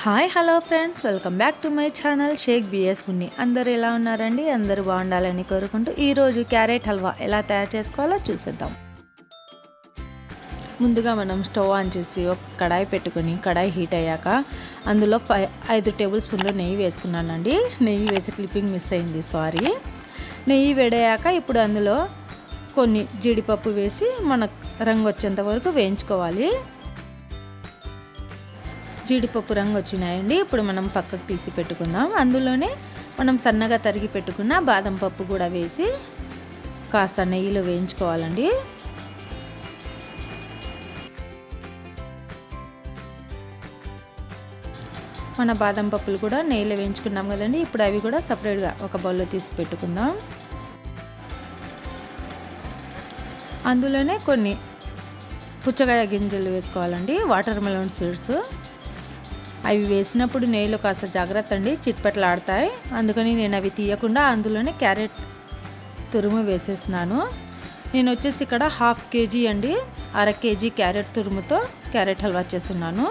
Hi hello friends, welcome back to my channel Shaik BS Munni. అందరూ ఎలా ఉన్నారండి? అందరూ బాగుండాలని కోరుకుంటూ ఈరోజు క్యారెట్ హల్వా ఎలా తయారు చేసుకోవాలో చూసేద్దాం. ముందుగా మనం స్టవ్ ఆన్ చేసి ఒక కడాయి పెట్టుకొని కడాయి హీట్ అయ్యాక అందులో 5 టేబుల్ స్పూన్లు నెయ్యి వేసుకున్నానండి. నెయ్యి వేసి క్లిప్పింగ్ మిస్ అయింది, సారీ. నెయ్యి వేడయ్యాక ఇప్పుడు అందులో కొన్ని జీడిపప్పు వేసి మనకు రంగు వచ్చేంత వరకు వేయించుకోవాలి. జీడిపప్పు రంగు వచ్చినాయండి. ఇప్పుడు మనం పక్కకు తీసి పెట్టుకుందాం. అందులోనే మనం సన్నగా తరిగి పెట్టుకున్న బాదం పప్పు కూడా వేసి కాస్త నెయ్యిలో వేయించుకోవాలండి. మన బాదం పప్పులు కూడా నెయ్యిలో వేయించుకున్నాం కదండి. ఇప్పుడు అవి కూడా సపరేట్గా ఒక బౌల్లో తీసి పెట్టుకుందాం. అందులోనే కొన్ని పుచ్చకాయ గింజలు వేసుకోవాలండి, వాటర్ మెలన్ సీడ్స్. అవి వేసినప్పుడు నెయ్యిలో కాస్త జాగ్రత్త అండి, చిట్పట్లాడతాయి. అందుకని నేను అవి తీయకుండా అందులోనే క్యారెట్ తురుము వేసేసినాను. నేను వచ్చేసి ఇక్కడ 1/2 kg అండి, 1/2 kg క్యారెట్ తురుముతో క్యారెట్ హల్వా చేస్తున్నాను.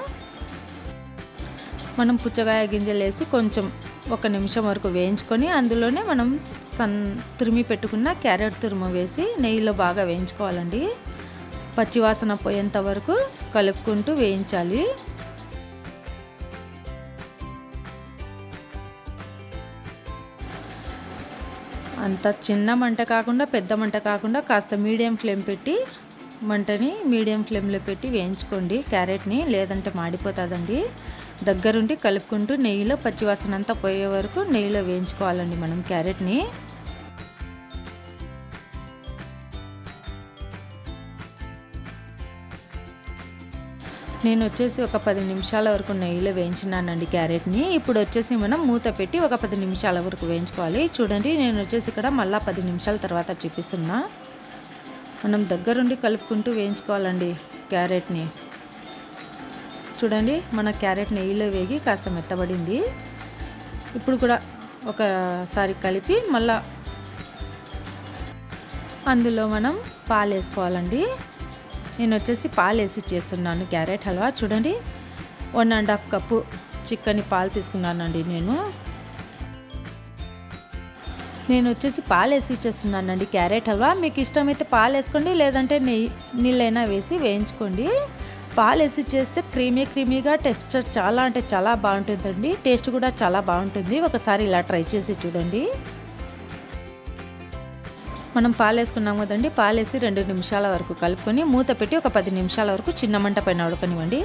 మనం పుచ్చకాయ గింజలు వేసి కొంచెం 1 నిమిషం వరకు వేయించుకొని అందులోనే మనం తురిమి పెట్టుకున్న క్యారెట్ తురుము వేసి నెయ్యిలో బాగా వేయించుకోవాలండి. పచ్చివాసన పోయేంత వరకు కలుపుకుంటూ వేయించాలి. అంత చిన్న మంట కాకుండా పెద్ద మంట కాకుండా కాస్త మీడియం ఫ్లేమ్ పెట్టి మీడియం ఫ్లేమ్లో పెట్టి వేయించుకోండి క్యారెట్ని, లేదంటే మాడిపోతుందండి. దగ్గరుండి కలుపుకుంటూ నెయ్యిలో పచ్చివాసన అంతా పోయే వరకు నెయ్యిలో వేయించుకోవాలండి మనం క్యారెట్ని. నేను వచ్చేసి ఒక 10 నిమిషాల వరకు నెయ్యిలో వేయించినానండి క్యారెట్ని. ఇప్పుడు వచ్చేసి మనం మూత పెట్టి ఒక 10 నిమిషాల వరకు వేయించుకోవాలి. చూడండి, నేను వచ్చేసి ఇక్కడ మళ్ళీ 10 నిమిషాల తర్వాత చూపిస్తున్నా. మనం దగ్గరుండి కలుపుకుంటూ వేయించుకోవాలండి క్యారెట్ని. చూడండి, మన క్యారెట్ నెయ్యిలో వేగి కాస్త మెత్తబడింది. ఇప్పుడు కూడా ఒకసారి కలిపి మళ్ళా అందులో మనం పాలు వేసుకోవాలండి. నేను వచ్చేసి పాలు వేసి చేస్తున్నాను క్యారెట్ హల్వా. చూడండి, 1.5 కప్పు చిక్కని పాలు తీసుకున్నానండి. నేను వచ్చేసి పాలు వేసి చేస్తున్నానండి క్యారెట్ హల్వా. మీకు ఇష్టమైతే పాలు వేసుకోండి, లేదంటే నీళ్ళైనా వేసి వేయించుకోండి. పాలు వేసి చేస్తే క్రీమీగా టెక్స్చర్ చాలా అంటే చాలా బాగుంటుందండి. టేస్ట్ కూడా చాలా బాగుంటుంది. ఒకసారి ఇలా ట్రై చేసి చూడండి. మనం పాలు వేసుకున్నాం కదండి. పాలు వేసి 2 నిమిషాల వరకు కలుపుకొని మూత పెట్టి ఒక 10 నిమిషాల వరకు చిన్న మంట పైన ఉడకనివ్వండి.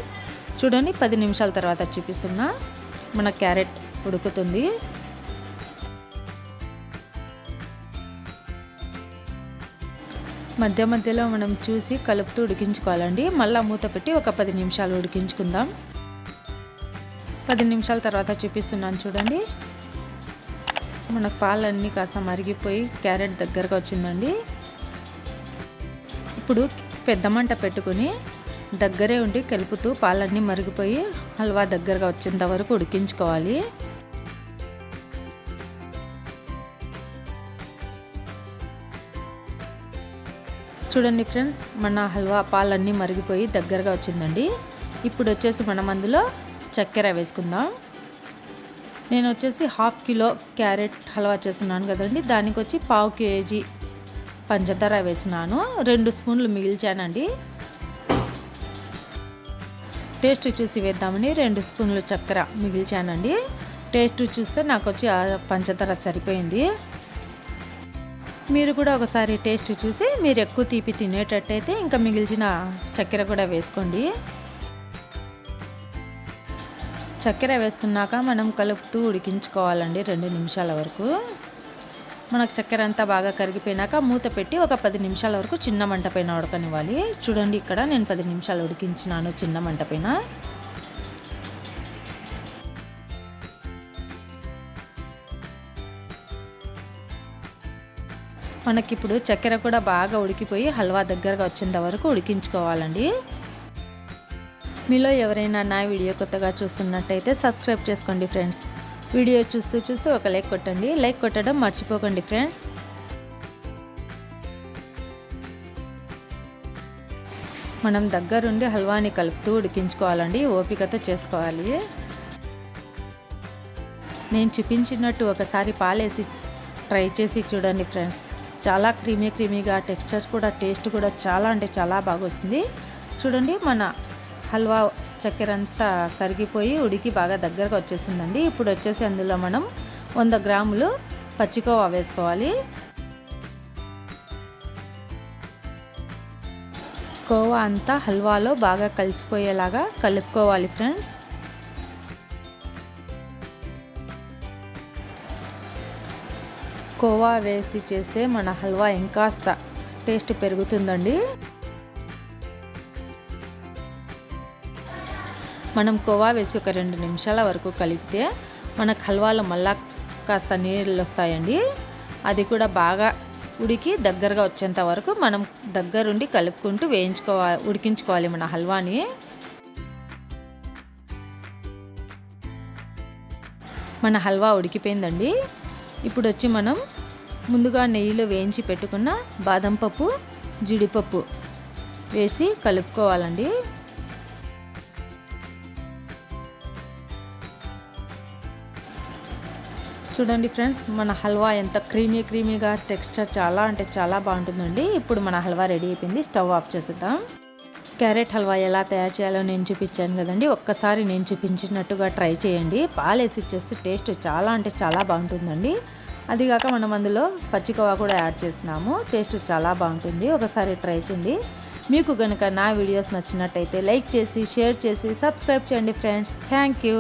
చూడండి, 10 నిమిషాల తర్వాత చూపిస్తున్నా, మన క్యారెట్ ఉడుకుతుంది. మధ్య మధ్యలో మనం చూసి కలుపుతూ ఉడికించుకోవాలండి. మళ్ళీ మూత పెట్టి ఒక 10 నిమిషాలు ఉడికించుకుందాం. 10 నిమిషాల తర్వాత చూపిస్తున్నాను చూడండి. మనకు పాలన్నీ కాస్త మరిగిపోయి క్యారెట్ దగ్గరగా వచ్చిందండి. ఇప్పుడు పెద్ద మంట పెట్టుకొని దగ్గరే ఉండి కలుపుతూ పాలన్నీ మరిగిపోయి హల్వా దగ్గరగా వచ్చేంత వరకు ఉడికించుకోవాలి. చూడండి ఫ్రెండ్స్, మన హల్వా పాలన్నీ మరిగిపోయి దగ్గరగా వచ్చిందండి. ఇప్పుడు వచ్చేసి మనం అందులో చక్కెర వేసుకుందాం. నేను వచ్చేసి 1/2 కిలో క్యారెట్ హల్వా చేస్తున్నాను కదండి. దానికి వచ్చి 1/2 kg పంచదార వేసినాను. 2 స్పూన్లు మిగిల్చానండి. టేస్ట్ చూసి వేద్దామని 2 స్పూన్లు చక్కెర మిగిల్చానండి. టేస్ట్ చూస్తే నాకు వచ్చి పంచదార సరిపోయింది. మీరు కూడా ఒకసారి టేస్ట్ చూసి మీరు ఎక్కువ తీపి తినేటట్టయితే ఇంకా మిగిల్చిన చక్కెర కూడా వేసుకోండి. చక్కెర వేసుకున్నాక మనం కలుపుతూ ఉడికించుకోవాలండి 2 నిమిషాల వరకు. మనకు చక్కెర అంతా బాగా కరిగిపోయినాక మూత పెట్టి ఒక 10 నిమిషాల వరకు చిన్న మంట పైన ఉడకనివ్వాలి. చూడండి, ఇక్కడ నేను 10 నిమిషాలు ఉడికించినాను చిన్న మంట పైన. మనకిప్పుడు చక్కెర కూడా బాగా ఉడికిపోయి హల్వా దగ్గరగా వచ్చేంత వరకు ఉడికించుకోవాలండి. మీలో ఎవరైనా నా వీడియో కొత్తగా చూస్తున్నట్టయితే సబ్స్క్రైబ్ చేసుకోండి ఫ్రెండ్స్. వీడియో చూస్తూ ఒక లైక్ కొట్టండి. లైక్ కొట్టడం మర్చిపోకండి ఫ్రెండ్స్. మనం దగ్గరుండి హల్వాని కలుపుతూ ఉడికించుకోవాలండి. ఓపికతో చేసుకోవాలి. నేను చూపించినట్టు ఒకసారి పాలేసి ట్రై చేసి చూడండి ఫ్రెండ్స్. చాలా క్రీమీగా, టెక్స్చర్ కూడా, టేస్ట్ కూడా చాలా అంటే చాలా బాగా వస్తుంది. చూడండి, మన హల్వా చక్కెర అంతా కరిగిపోయి ఉడికి బాగా దగ్గరకు వచ్చేసిందండి. ఇప్పుడు వచ్చేసి అందులో మనం 100 గ్రాములు పచ్చికోవా వేసుకోవాలి. కోవా అంతా హల్వాలో బాగా కలిసిపోయేలాగా కలుపుకోవాలి ఫ్రెండ్స్. కోవా వేసి చేస్తే మన హల్వా ఇంకాస్త టేస్ట్ పెరుగుతుందండి. మనం కోవా వేసి ఒక 2 నిమిషాల వరకు కలిపితే మనకు హల్వాలో మళ్ళా కాస్త నీళ్ళు వస్తాయండి. అది కూడా బాగా ఉడికి దగ్గరగా వచ్చేంత వరకు మనం దగ్గరుండి కలుపుకుంటూ ఉడికించుకోవాలి మన హల్వాని. మన హల్వా ఉడికిపోయిందండి. ఇప్పుడు వచ్చి మనం ముందుగా నెయ్యిలో వేయించి పెట్టుకున్న బాదం పప్పు, జీడిపప్పు వేసి కలుపుకోవాలండి. చూడండి ఫ్రెండ్స్, మన హల్వా ఎంత క్రీమీగా, టెక్స్చర్ చాలా అంటే చాలా బాగుంటుందండి. ఇప్పుడు మన హల్వా రెడీ అయిపోయింది. స్టవ్ ఆఫ్ చేసేద్దాం. క్యారెట్ హల్వా ఎలా తయారు చేయాలో నేను చూపించాను కదండి. ఒక్కసారి నేను చూపించినట్టుగా ట్రై చేయండి. పాలేసి చేస్తే టేస్ట్ చాలా అంటే చాలా బాగుంటుందండి. అదిగాక మనం అందులో పచ్చికోవా కూడా యాడ్ చేసినాము. టేస్ట్ చాలా బాగుంటుంది. ఒకసారి ట్రై చేయండి. మీకు కనుక నా వీడియోస్ నచ్చినట్టయితే లైక్ చేసి, షేర్ చేసి, సబ్స్క్రైబ్ చేయండి ఫ్రెండ్స్. Thank you.